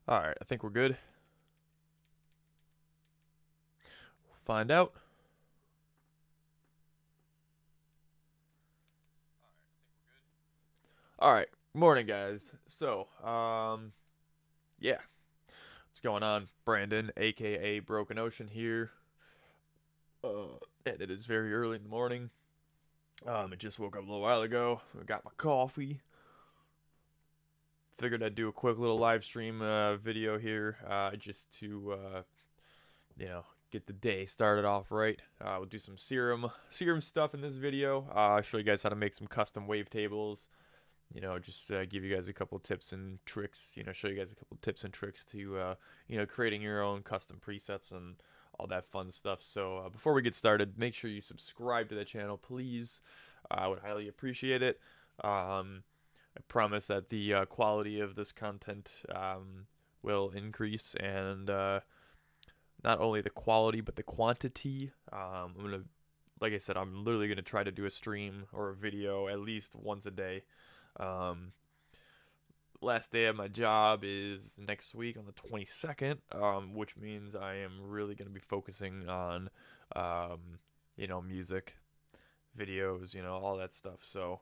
Alright, I think we're good. We'll find out. Alright, morning guys. So, yeah. What's going on? Brandon, aka Broken Ocean here. And it is very early in the morning. I just woke up a little while ago. I got my coffee. Figured I'd do a quick little live stream video here, just to, get the day started off right. We'll do some serum stuff in this video. Show you guys how to make some custom wavetables. Just give you guys a couple tips and tricks. Show you guys a couple tips and tricks to, creating your own custom presets and all that fun stuff. So before we get started, make sure you subscribe to the channel, please. I would highly appreciate it. I promise that the quality of this content will increase, and not only the quality but the quantity. Like I said, I'm literally gonna try to do a stream or a video at least once a day. Last day of my job is next week on the 22nd, which means I am really gonna be focusing on music, videos, all that stuff. So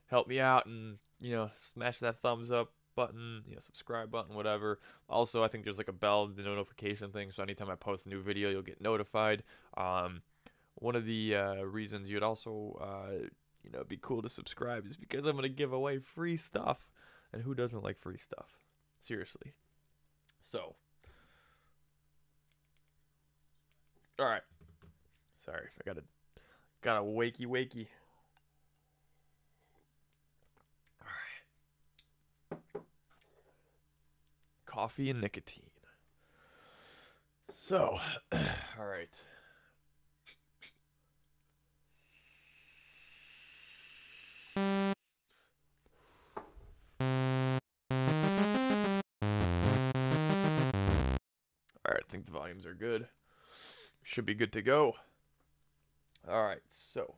help me out and, smash that thumbs up button, subscribe button, whatever. Also, I think there's like a bell, the notification thing, so anytime I post a new video, you'll get notified. One of the reasons you'd also, be cool to subscribe is because I'm going to give away free stuff. And who doesn't like free stuff? Seriously. So. Alright. Sorry, I got a wakey. Coffee and nicotine. So, all right. All right, I think the volumes are good. Should be good to go. All right, so.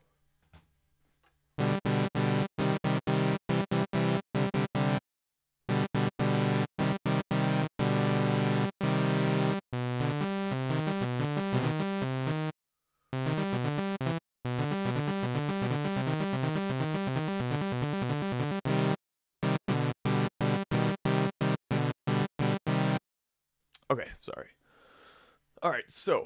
Okay, sorry. Alright, so,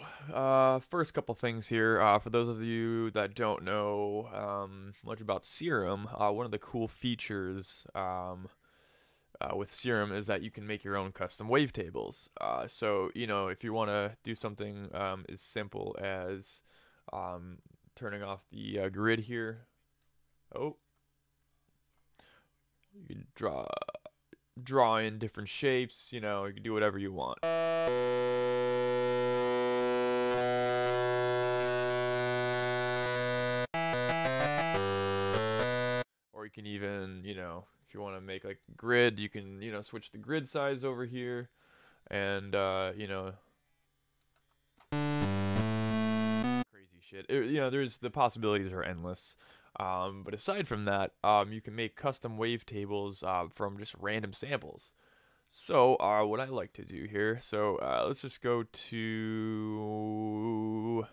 first couple things here. For those of you that don't know much about Serum, one of the cool features with Serum is that you can make your own custom wavetables. So, if you want to do something as simple as turning off the grid here. Oh. You can draw in different shapes, you can do whatever you want. Or you can even, if you want to make like grid, you can, switch the grid size over here, and crazy shit. There's the possibilities are endless. But aside from that, you can make custom wavetables from just random samples. So, what I like to do here, so let's just go to,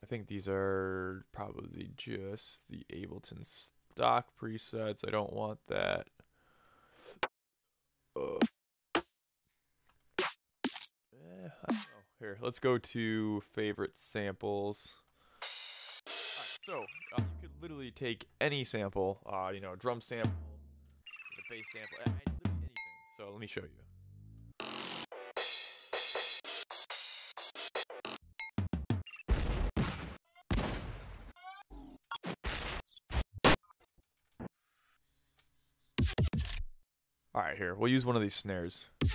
I think these are probably just the Ableton stock presets. I don't want that. I don't know. Here, let's go to favorite samples. So, you could literally take any sample, drum sample, the bass sample, literally anything. So, let me show you. Alright, here, we'll use one of these snares. I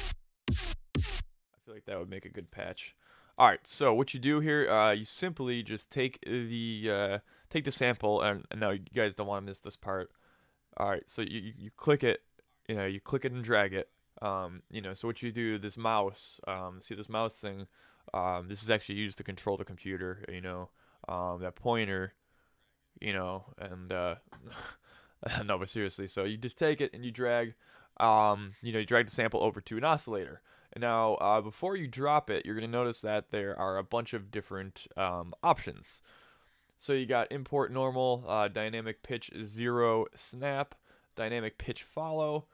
feel like that would make a good patch. Alright, so what you do here, you simply just take the sample, and no, you guys don't want to miss this part. Alright, so you click it, you click it and drag it. So what you do, this mouse, see this mouse thing, this is actually used to control the computer, that pointer, and No, but seriously, so you just take it and you drag, you drag the sample over to an oscillator. And now, before you drop it, you're gonna notice that there are a bunch of different options. So you got import normal, dynamic pitch 0 snap, dynamic pitch follow,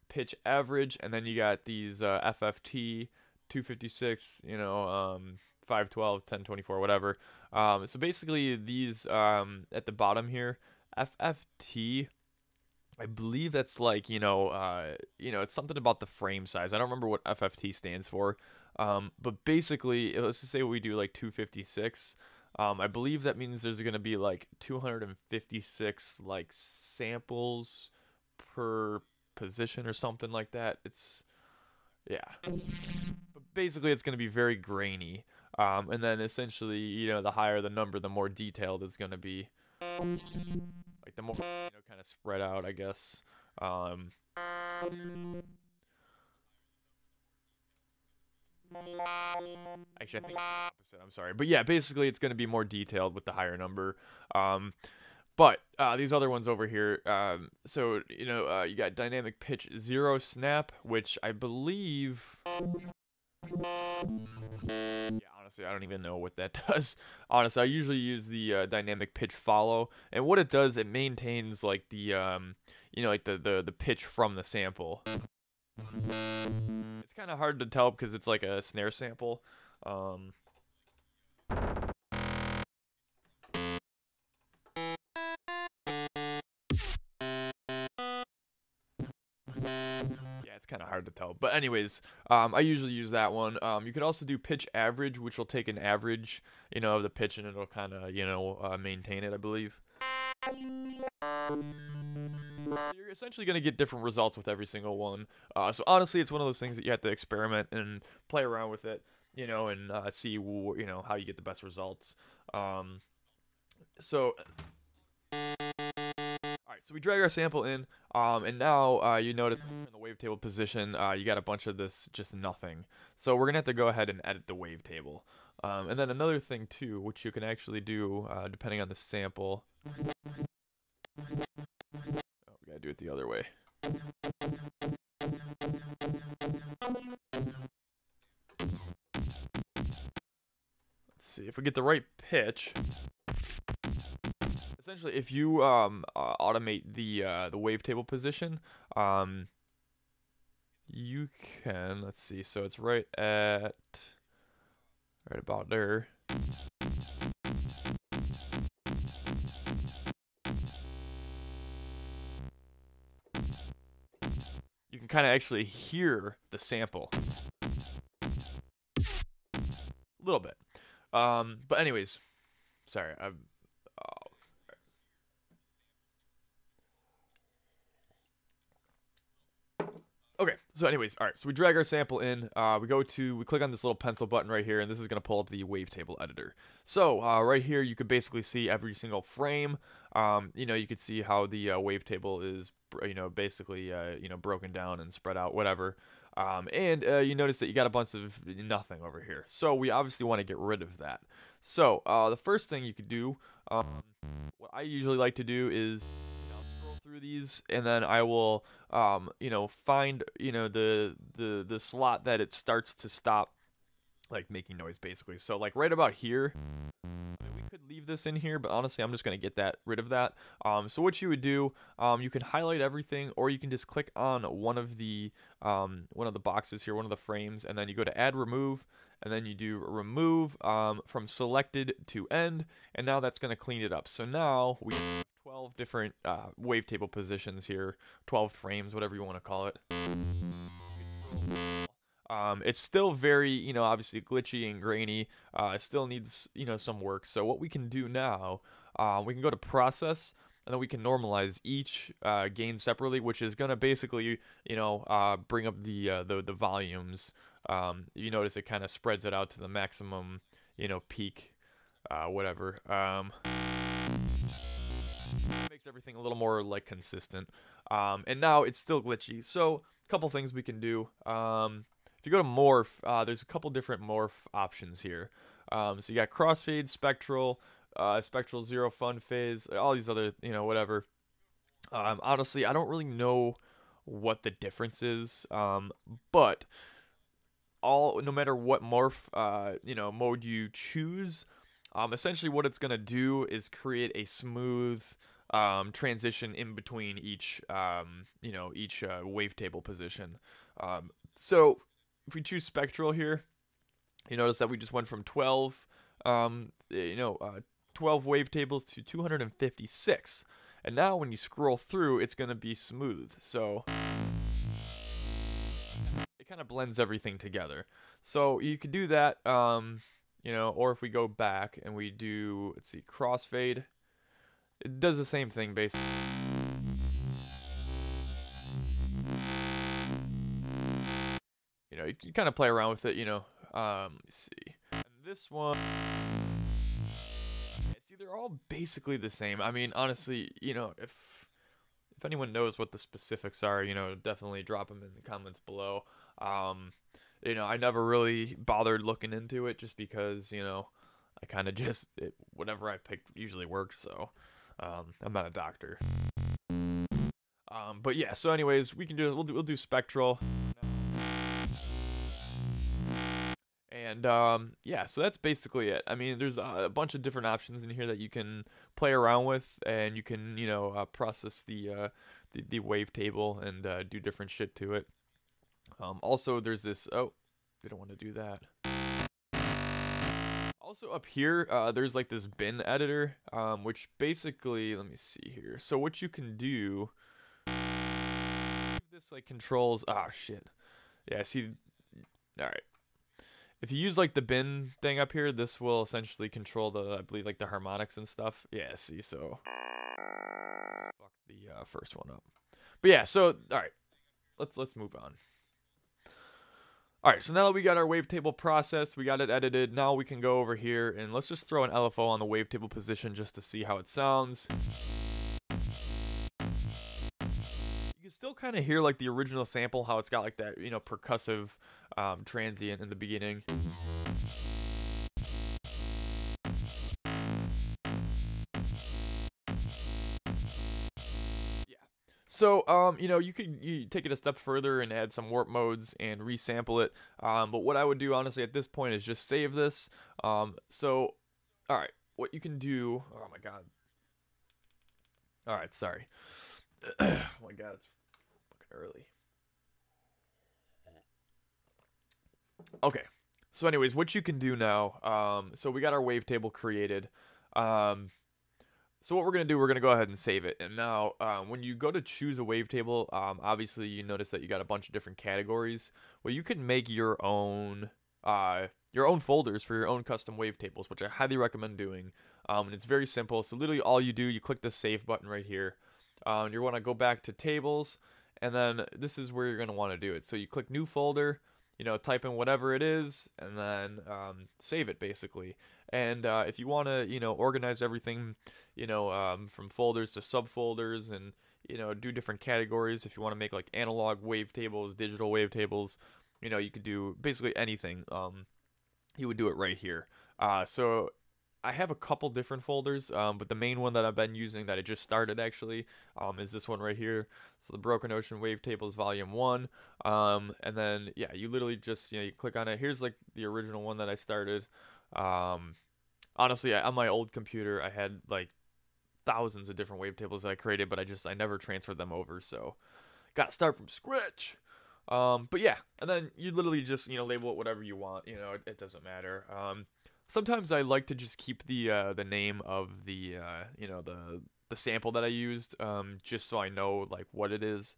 pitch average, and then you got these FFT 256, 512, 1024, whatever. So basically these at the bottom here, FFT, I believe that's like, it's something about the frame size. I don't remember what FFT stands for. But basically, let's just say we do like 256. I believe that means there's going to be like 256 like samples per position or something like that. Yeah. But basically, it's going to be very grainy. And then essentially, the higher the number, the more detailed it's going to be. Like the more, kind of spread out, I guess. Actually, I think opposite. I'm sorry, but yeah, basically it's going to be more detailed with the higher number. But these other ones over here, so you got dynamic pitch 0 snap, which I believe. Yeah, honestly, I don't even know what that does. Honestly, I usually use the dynamic pitch follow, and what it does, it maintains like the like the pitch from the sample. It's kind of hard to tell because it's like a snare sample. Yeah, it's kind of hard to tell. But anyways, I usually use that one. You could also do pitch average, which will take an average, of the pitch, and it'll kind of, maintain it, I believe. You're essentially going to get different results with every single one. So honestly, it's one of those things that you have to experiment and play around with it, and see, how you get the best results. So Alright, so we drag our sample in, and now you notice in the wavetable position, you got a bunch of this just nothing. So we're going to have to go ahead and edit the wavetable. And then another thing too, which you can actually do depending on the sample. Oh, we got to do it the other way. Let's see, if we get the right pitch. Essentially, if you automate the wavetable position, you can, let's see, so it's right about there. You can kind of actually hear the sample a little bit. But anyways, sorry, Okay, so anyways, all right, so we drag our sample in, we click on this little pencil button right here, and this is going to pull up the wavetable editor. So right here, you could basically see every single frame. You could see how the wavetable is, basically, broken down and spread out, whatever. And you notice that you got a bunch of nothing over here. So we obviously want to get rid of that. So the first thing you could do, what I usually like to do is through these, and then I will find the slot that it starts to stop like making noise, basically. So like right about here, I mean, we could leave this in here, but honestly I'm just gonna get rid of that. So what you would do, you can highlight everything, or you can just click on one of the boxes here, one of the frames, and then you go to add remove, and then you do remove from selected to end, and now that's going to clean it up. So now we have 12 different wavetable positions here, 12 frames, whatever you want to call it. It's still very, obviously glitchy and grainy. It still needs, some work. So what we can do now, we can go to process, and then we can normalize each gain separately, which is going to basically, bring up the volumes. You notice it kind of spreads it out to the maximum, peak, whatever. Makes everything a little more like consistent. And now it's still glitchy. So a couple things we can do. If you go to morph, there's a couple different morph options here. So you got crossfade, spectral, spectral zero fun phase, all these other, whatever. Honestly, I don't really know what the difference is, but no matter what morph mode you choose, essentially what it's gonna do is create a smooth transition in between each wavetable position. So if we choose spectral here, you notice that we just went from 12 wavetables to 256, and now when you scroll through, it's gonna be smooth. So it kind of blends everything together. So you could do that, or if we go back and we do, let's see, crossfade, it does the same thing basically. You kind of play around with it, let me see. And this one, yeah, see, they're all basically the same. I mean, honestly, if anyone knows what the specifics are, definitely drop them in the comments below. I never really bothered looking into it just because, I kind of whatever I picked usually worked, so I'm not a doctor. But yeah, so anyways, we'll do spectral. And yeah, so that's basically it. I mean, there's a bunch of different options in here that you can play around with, and you can process the wavetable and do different shit to it. Also, there's this. Oh, they don't want to do that. Also up here, there's like this bin editor, which basically, let me see here. So what you can do, this like controls. Ah, shit. Yeah, see. All right. If you use like the bin thing up here, this will essentially control I believe like the harmonics and stuff. Yeah, see, so fuck the first one up. But yeah, so all right, let's move on. All right, so now that we got our wavetable processed, we got it edited. Now we can go over here and let's just throw an LFO on the wavetable position just to see how it sounds. You can still kind of hear like the original sample, how it's got like that percussive transient in the beginning. Yeah. So you take it a step further and add some warp modes and resample it. But what I would do honestly at this point is just save this. So all right, what you can do. Oh my god. All right, sorry. Oh my god, it's fucking early. Okay, so anyways, what you can do now, so we got our wavetable created. So what we're going to do, we're going to go ahead and save it. And now, when you go to choose a wavetable, obviously you notice that you got a bunch of different categories. Well, you can make your own folders for your own custom wavetables, which I highly recommend doing. And it's very simple. So literally all you do, you click the save button right here. You want to go back to tables, and then this is where you're going to want to do it. So you click new folder, type in whatever it is, and then save it basically. And if you want to, organize everything, from folders to subfolders, and do different categories. If you want to make like analog wavetables, digital wavetables, you could do basically anything. You would do it right here. So I have a couple different folders, but the main one that I've been using that I just started actually is this one right here. So the Broken Ocean Wavetables Volume 1. And then, yeah, you literally just, you click on it. Here's like the original one that I started. Honestly, on my old computer, I had like thousands of different wavetables that I created, but I never transferred them over. So got to start from scratch. But yeah, and then you literally just, label it whatever you want. It doesn't matter. Sometimes I like to just keep the name of the sample that I used, just so I know like what it is.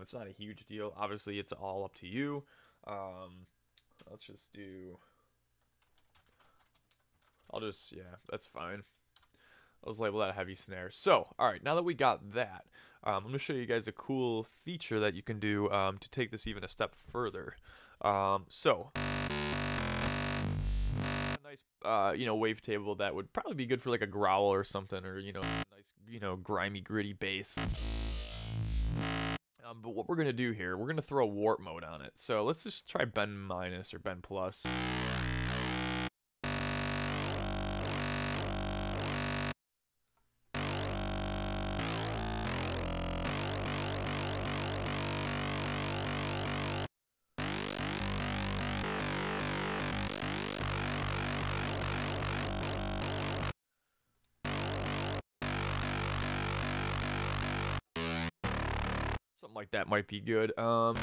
It's not a huge deal. Obviously, it's all up to you. Let's just do. Yeah, that's fine. I'll just label that a heavy snare. So, all right, now that we got that, I'm gonna show you guys a cool feature that you can do to take this even a step further. So. Nice wavetable that would probably be good for like a growl or something, or nice grimy gritty bass. But what we're gonna do here, we're gonna throw a warp mode on it. So let's just try bend minus or bend plus. Something like that might be good. Yeah,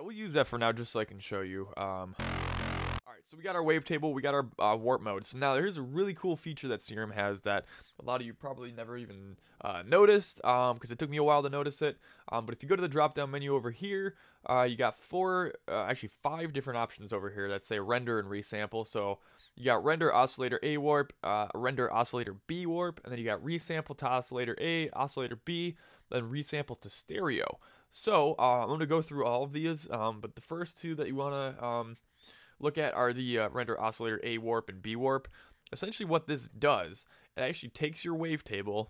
we'll use that for now just so I can show you. Alright, so we got our wavetable, we got our warp mode. So now here's a really cool feature that Serum has that a lot of you probably never even noticed, because it took me a while to notice it. But if you go to the drop-down menu over here, you got actually five different options over here that say render and resample. So you got render oscillator A warp, render oscillator B warp, and then you got resample to oscillator A, oscillator B, then resample to stereo. So I'm going to go through all of these, but the first two that you want to look at are the render oscillator A warp and B warp. Essentially what this does, it actually takes your wavetable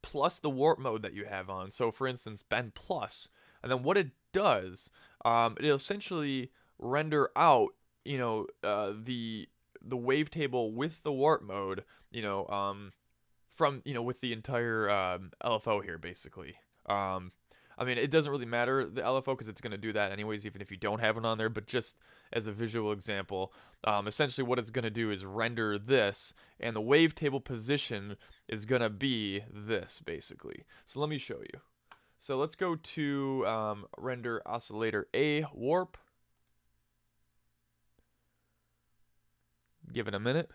plus the warp mode that you have on. So for instance, bend plus, and then what it does, it'll essentially render out, you know, the wavetable with the warp mode, you know, from, you know, with the entire LFO here basically. I mean, it doesn't really matter, the LFO, because it's going to do that anyways, even if you don't have it on there, but just as a visual example, essentially what it's going to do is render this, and the wavetable position is going to be this, basically. So let me show you. So let's go to render oscillator A warp. Give it a minute.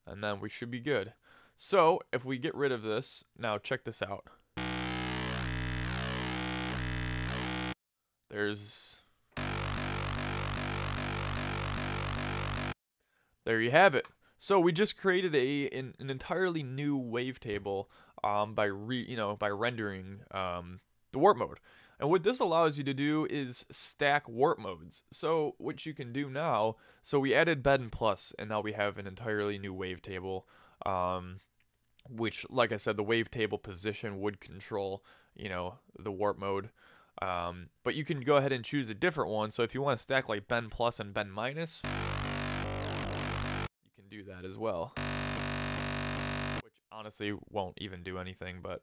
And then we should be good. So if we get rid of this, now check this out. There you have it. So we just created an entirely new wavetable by rendering the warp mode. And what this allows you to do is stack warp modes. So what you can do now, so we added bend plus, and now we have an entirely new wavetable, which, like I said, the wavetable position would control, you know, the warp mode. But you can go ahead and choose a different one. So if you want to stack like bend plus and bend minus, you can do that as well, which honestly won't even do anything, but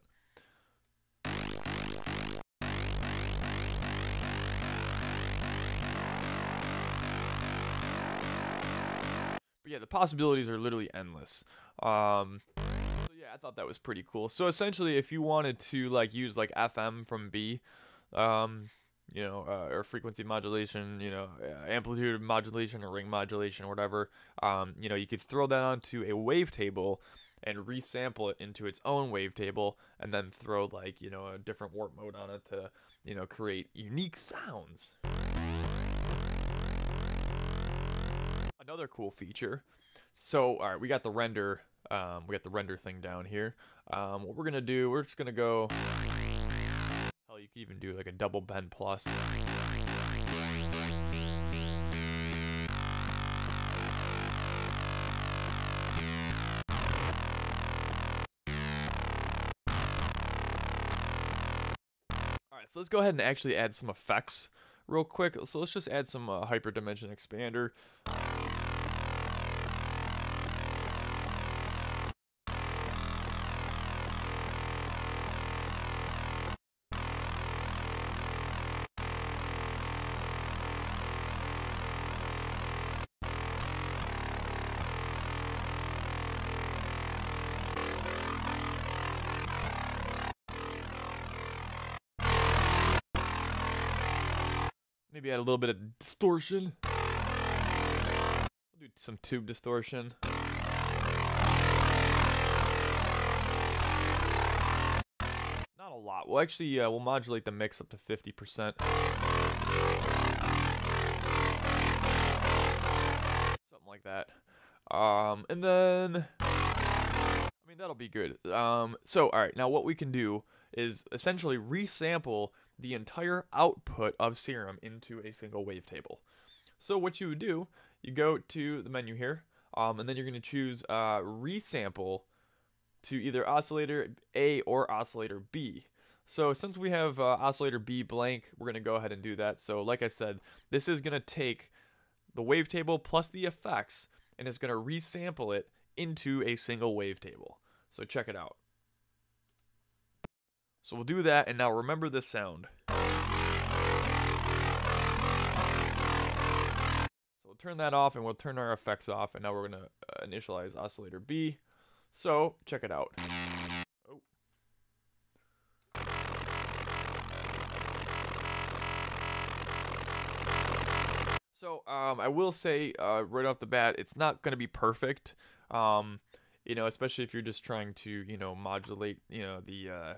yeah, the possibilities are literally endless. So yeah, I thought that was pretty cool. So essentially, if you wanted to like use like FM from B, you know, or frequency modulation, you know, amplitude modulation or ring modulation or whatever, you know, you could throw that onto a wavetable and resample it into its own wavetable, and then throw like, you know, a different warp mode on it to, you know, create unique sounds. Another cool feature. So, all right, we got the render thing down here. What we're gonna do, we're just gonna go. Hell, you can even do like a double bend plus. Alright, so let's go ahead and actually add some effects real quick. So let's just add some hyperdimension expander. Maybe add a little bit of distortion. I'll do some tube distortion. Not a lot. Well, actually, we'll modulate the mix up to 50%. Something like that. And then, I mean, that'll be good. So, all right, now what we can do is essentially resample the entire output of Serum into a single wavetable. So what you would do, you go to the menu here, and then you're going to choose resample to either oscillator A or oscillator B. So since we have oscillator B blank, we're going to go ahead and do that. So like I said, this is going to take the wavetable plus the effects, and it's going to resample it into a single wavetable. So check it out. So we'll do that, and now remember this sound. So we'll turn that off, and we'll turn our effects off, and now we're going to initialize oscillator B. So check it out. So I will say right off the bat, it's not going to be perfect. Especially if you're just trying to modulate the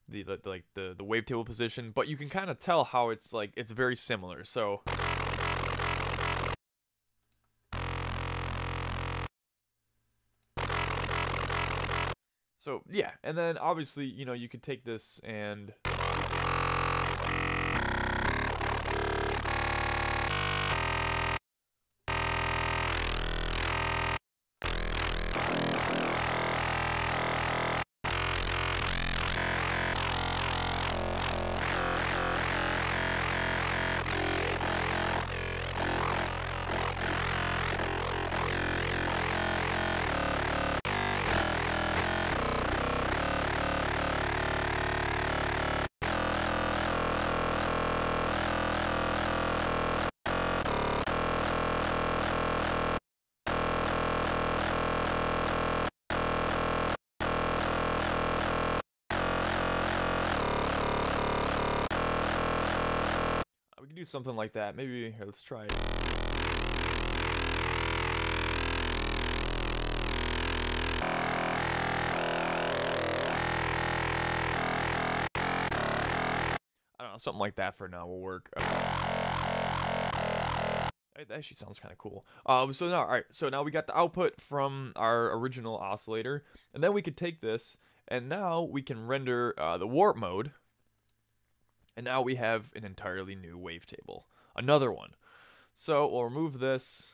wavetable position, but you can kind of tell how it's very similar. So yeah, and then obviously you could take this and we can do something like that. Maybe here, let's try it. I don't know, something like that for now will work. That actually sounds kind of cool. So now, all right. So now we got the output from our original oscillator, and then we could take this, and now we can render the warp mode, and now we have an entirely new wavetable, another one. So we'll remove this,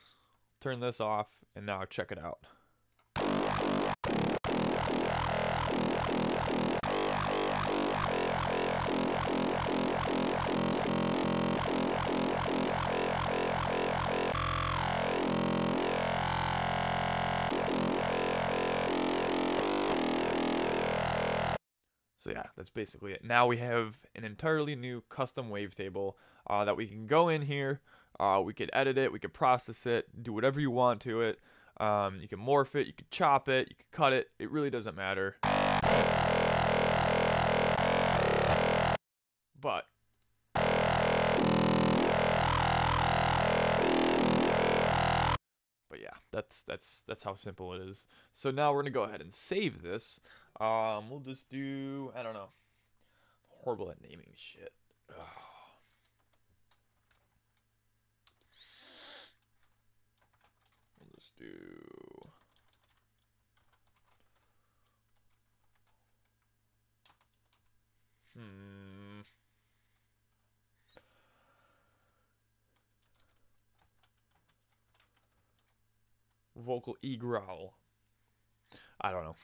turn this off, and now check it out. So yeah, that's basically it. Now we have an entirely new custom wavetable that we can go in here. We could edit it, we could process it, do whatever you want to it. You can morph it, you could chop it, you could cut it. It really doesn't matter. But yeah, that's how simple it is. So now we're gonna go ahead and save this. We'll just do, I don't know, horrible at naming shit. Ugh. We'll just do vocal E growl. I don't know.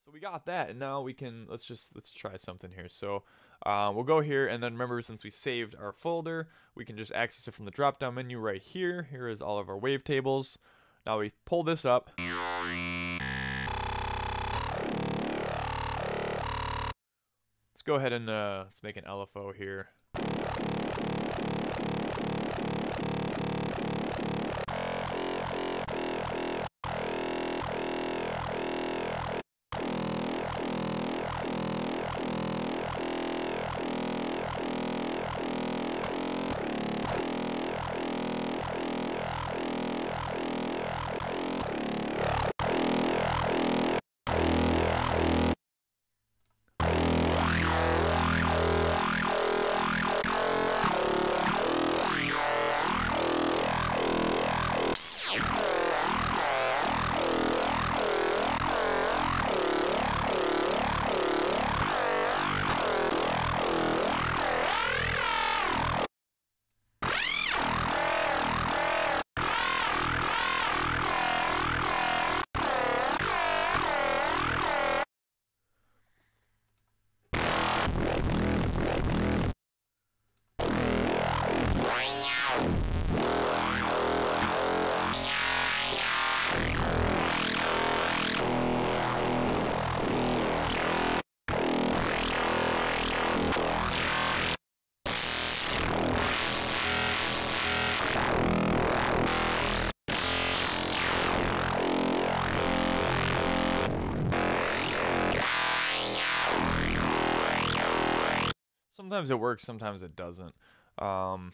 So we got that, and now we can let's try something here. So we'll go here, and then remember, since we saved our folder, we can just access it from the drop-down menu right here. Here is all of our wavetables. Now we pull this up. Let's go ahead and let's make an LFO here. Sometimes it works, sometimes it doesn't. Damn.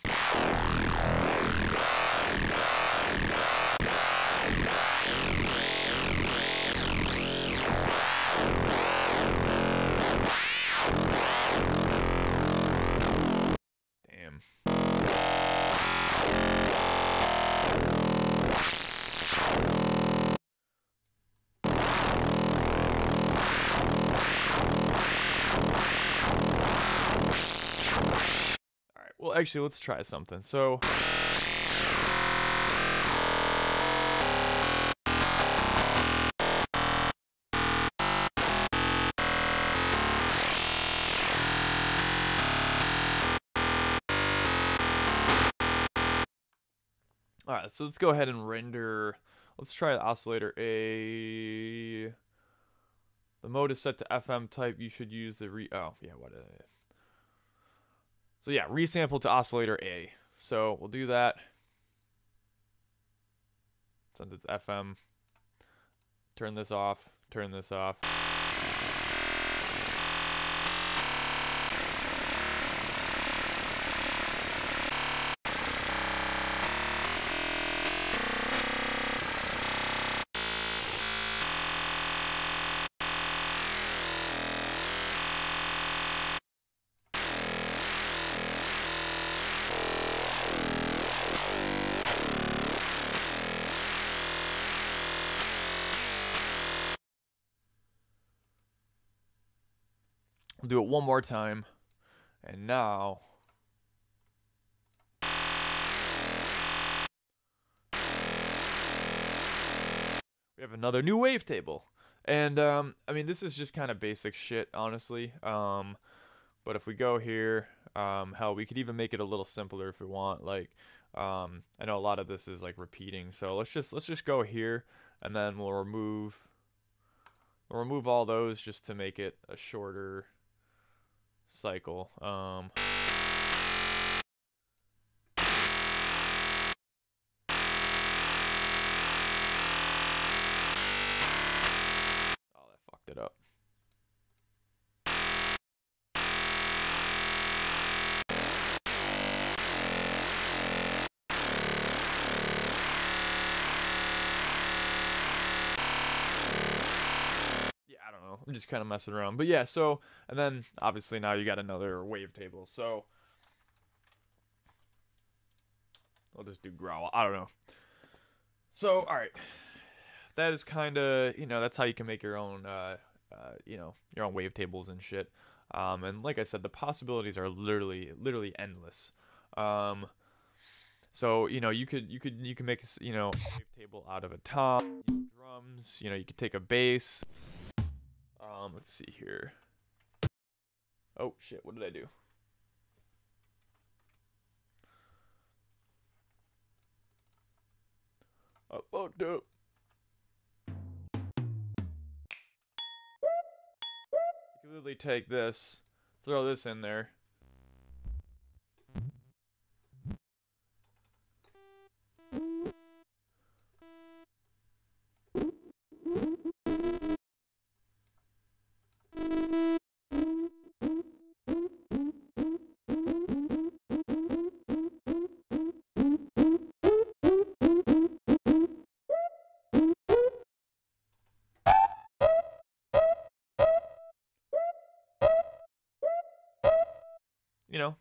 Alright, well actually let's try something. So alright, so let's go ahead and render. Let's try oscillator A. The mode is set to FM type. You should use the oh yeah, what so yeah, resample to oscillator A. So we'll do that. Since it's FM. Turn this off. Turn this off. We'll do it one more time. And now we have another new wavetable. And I mean, this is just kind of basic shit, honestly. But if we go here, hell, we could even make it a little simpler if we want. Like, I know a lot of this is like repeating, so let's just go here, and then we'll remove all those just to make it a shorter cycle. Oh, that fucked it up. I'm just kind of messing around, but yeah. So, and then obviously now you got another wavetable. So I'll just do growl. I don't know. So all right, that is kind of, you know, that's how you can make your own you know, your own wavetables and shit. And like I said, the possibilities are literally endless. So you know, you can make, you know, a wavetable out of a tom, drums. You know, you could take a bass. Let's see here. Oh shit, what did I do? Oh, dope. You can literally take this, throw this in there. You know.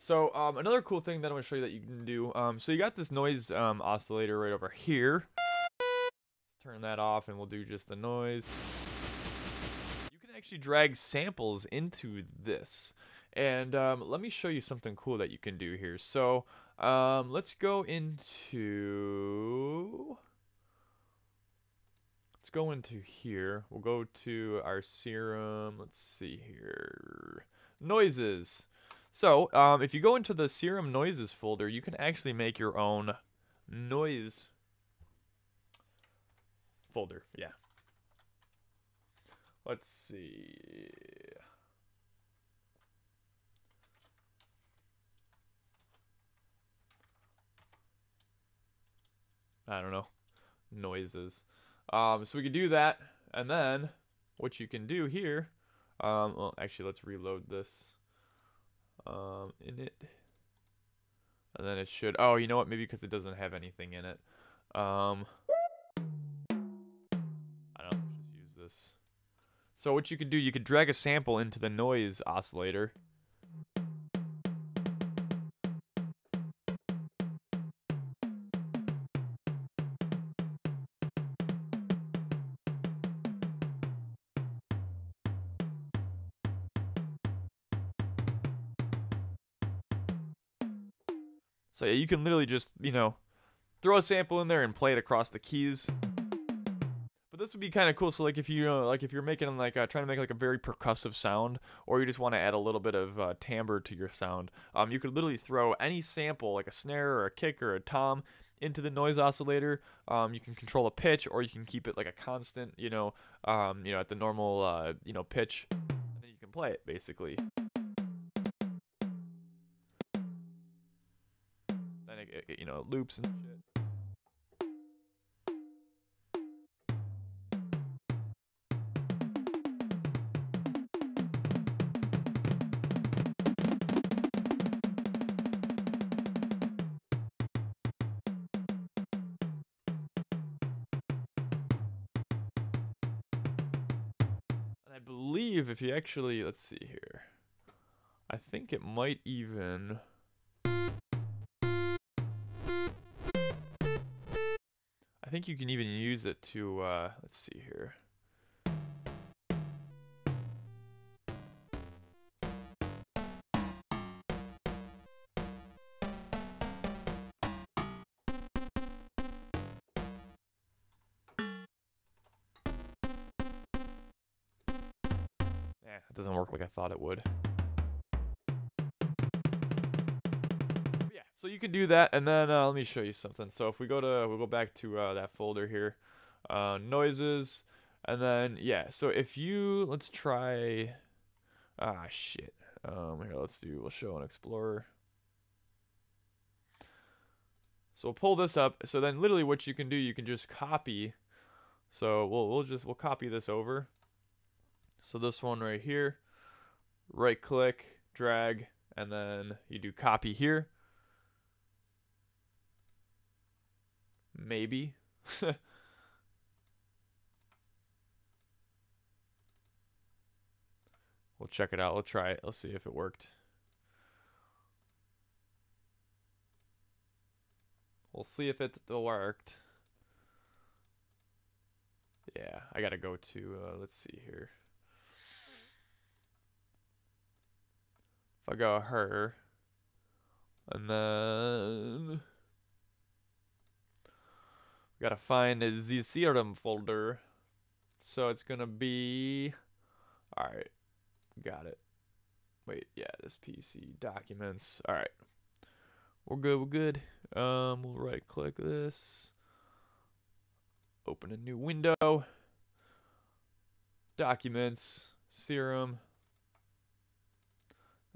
So another cool thing that I'm gonna show you that you can do. So you got this noise oscillator right over here. Let's turn that off, and we'll do just the noise. You can actually drag samples into this, and let me show you something cool that you can do here. So let's go into here. We'll go to our Serum. Let's see here. Noises. So, if you go into the Serum Noises folder, you can actually make your own noise folder. Yeah. Let's see. I don't know. Noises. So we can do that, and then what you can do here, well, actually, let's reload this. In it, and then it should. Oh, you know what? Maybe because it doesn't have anything in it. I don't know. Let's just use this. So what you can do, you could drag a sample into the noise oscillator. So yeah, you can literally just, throw a sample in there and play it across the keys. But this would be kind of cool. So like if you like if you're making like trying to make like a very percussive sound, or you just want to add a little bit of timbre to your sound, you could literally throw any sample like a snare or a kick or a tom into the noise oscillator. You can control the pitch, or you can keep it like a constant, at the normal pitch, and then you can play it basically. Then it loops and shit. I believe if you actually, let's see here, I think it might even, I think you can even use it to, let's see here. It doesn't work like I thought it would. Yeah, so you can do that, and then let me show you something. So if we'll go back to that folder here, noises, and then yeah. So if you let's try, shit. Here we'll show an explorer. So we'll pull this up. So then literally what you can do, you can just copy. So we'll copy this over. So this one right here, right click, drag, and then you do copy here. Maybe. We'll check it out. We'll try it. Let's see if it worked. We'll see if it worked. Yeah, I gotta go to, let's see here. If I go her, and then we gotta find the Serum folder. So it's gonna be, all right, got it. Wait, yeah, this PC documents. All right, we're good. We're good. We'll right click this, open a new window, documents, Serum.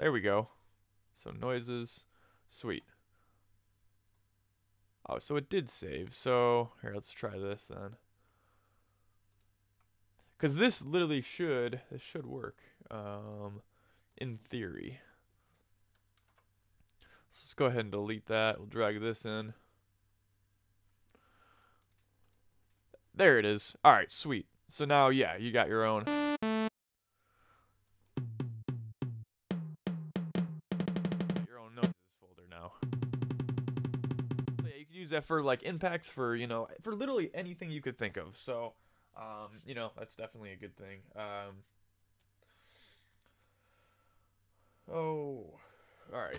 There we go. So noises, sweet. Oh, so it did save. So here, let's try this then. Because this literally should work, in theory. So let's go ahead and delete that. We'll drag this in. There it is. All right, sweet. So now, yeah, you got your own. Your own noise for like impacts, for for literally anything you could think of. So that's definitely a good thing. Oh, all right.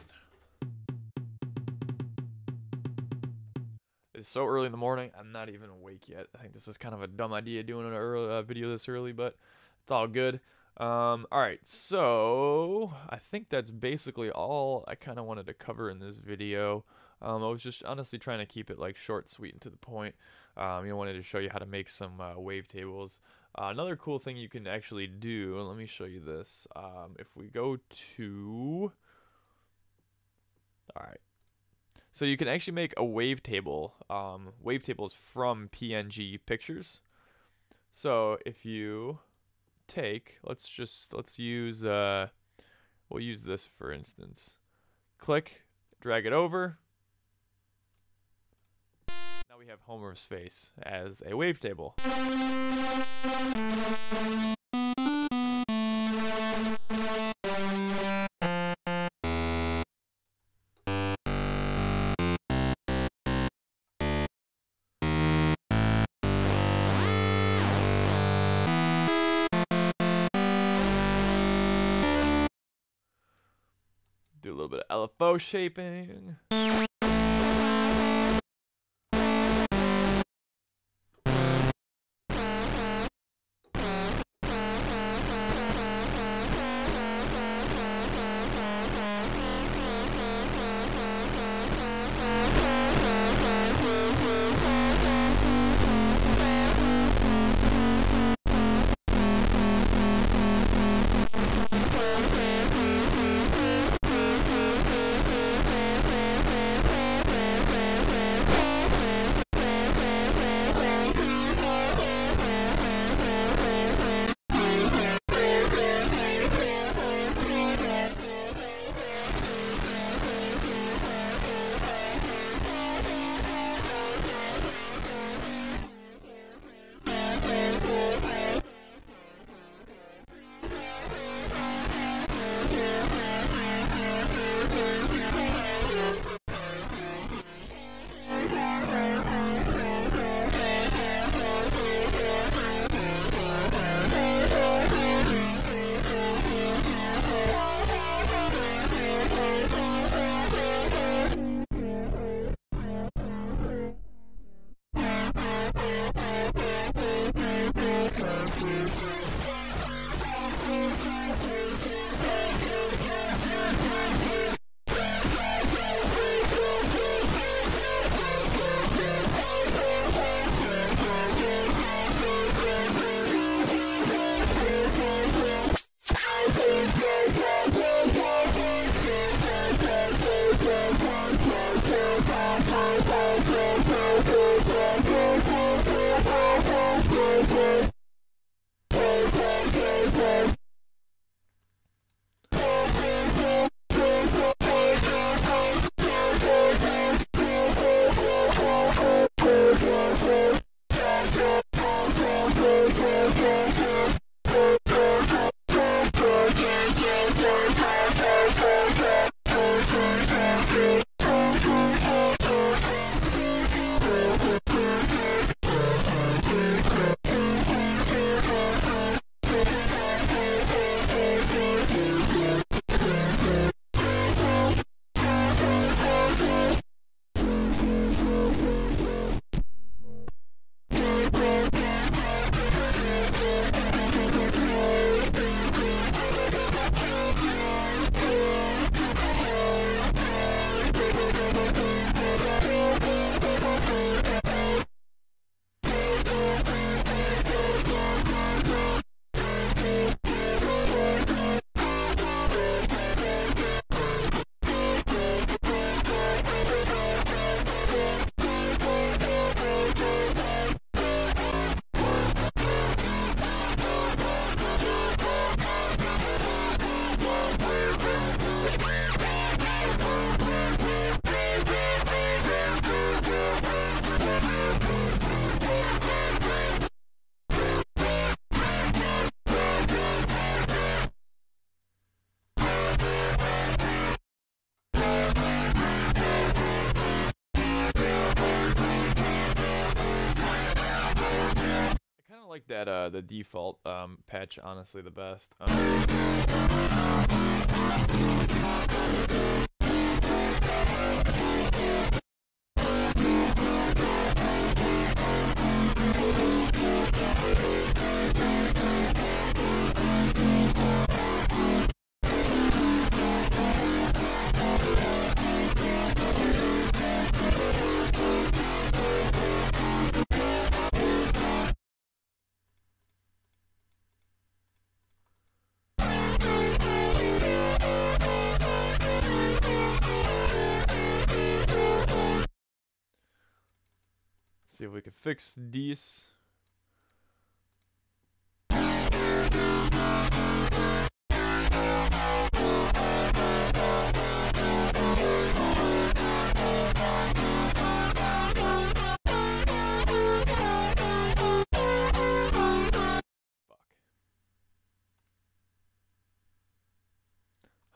It's so early in the morning, I'm not even awake yet. I think this is kind of a dumb idea doing an early video this early, but it's all good. All right, so I think that's basically all I kind of wanted to cover in this video. I was just honestly trying to keep it like short, sweet, and to the point. Wanted to show you how to make some wavetables. Another cool thing you can actually do, let me show you this. If we go to, all right. So you can actually make a wavetable, wavetables from PNG pictures. So if you take, let's use, we'll use this for instance. Click, drag it over. Now we have Homer's face as a wavetable. Do a little bit of LFO shaping. like that the default patch, honestly, the best. See if we can fix these.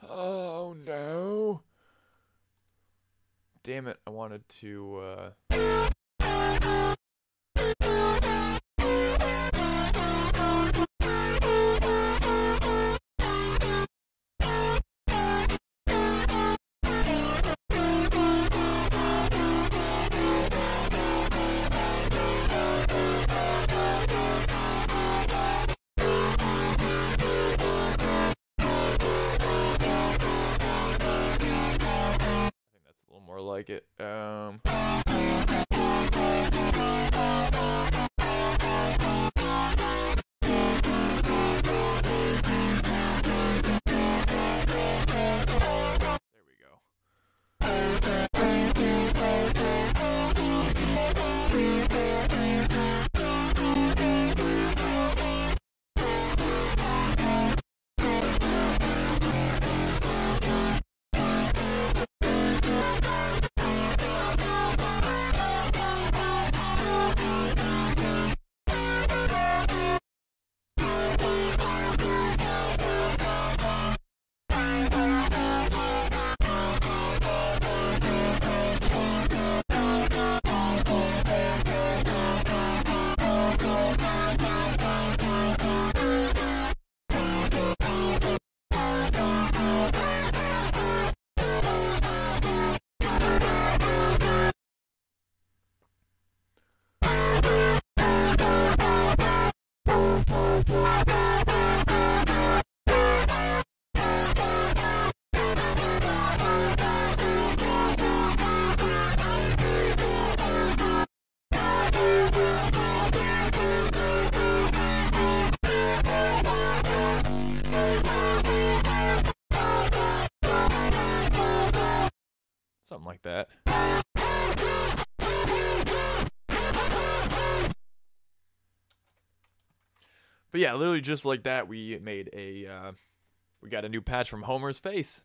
Oh no. Damn it, I wanted to more like it. There we go. Something like that. But yeah, literally just like that, we made a, we got a new patch from Homer's face.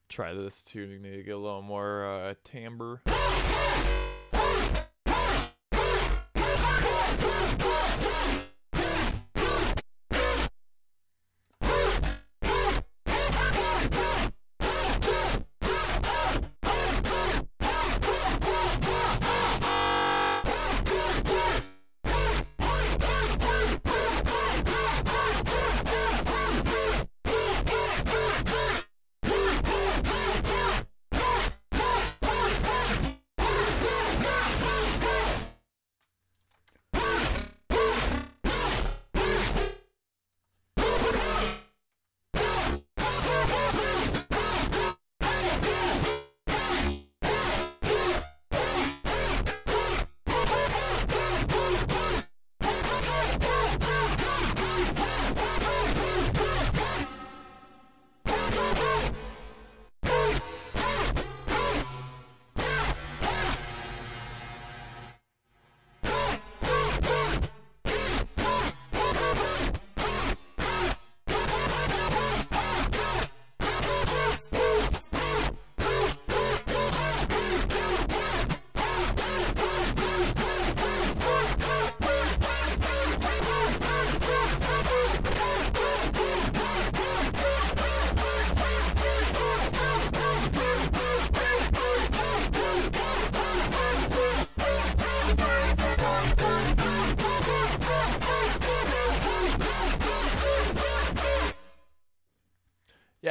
Try this too to get a little more timbre.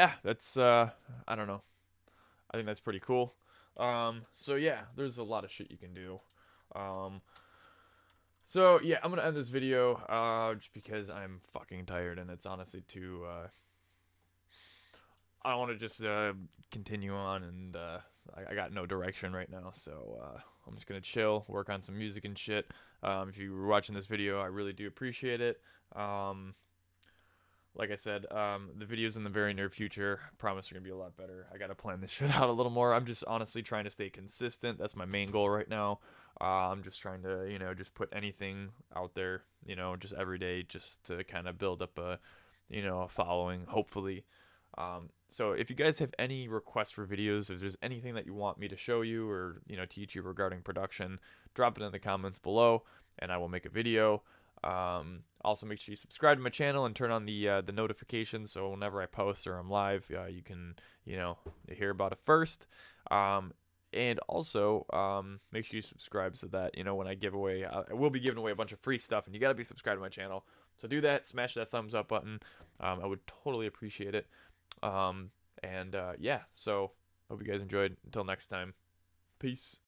yeah, that's I don't know. I think that's pretty cool. So yeah, there's a lot of shit you can do. Um, so yeah, I'm gonna end this video just because I'm fucking tired and it's honestly too I don't want to just continue on and I got no direction right now, so I'm just gonna chill, work on some music and shit. If you were watching this video, I really do appreciate it. Like I said, the videos in the very near future, I promise are gonna be a lot better. I gotta plan this shit out a little more. I'm just honestly trying to stay consistent. That's my main goal right now. I'm just trying to, just put anything out there, just every day, just to kind of build up a following, hopefully. So if you guys have any requests for videos, if there's anything that you want me to show you or, teach you regarding production, drop it in the comments below and I will make a video. Also make sure you subscribe to my channel and turn on the notifications so whenever I post or I'm live, you can, hear about it first. And also, make sure you subscribe so that, when I give away, I will be giving away a bunch of free stuff and you gotta be subscribed to my channel. So do that, smash that thumbs up button. I would totally appreciate it. Yeah, so hope you guys enjoyed. Until next time, peace.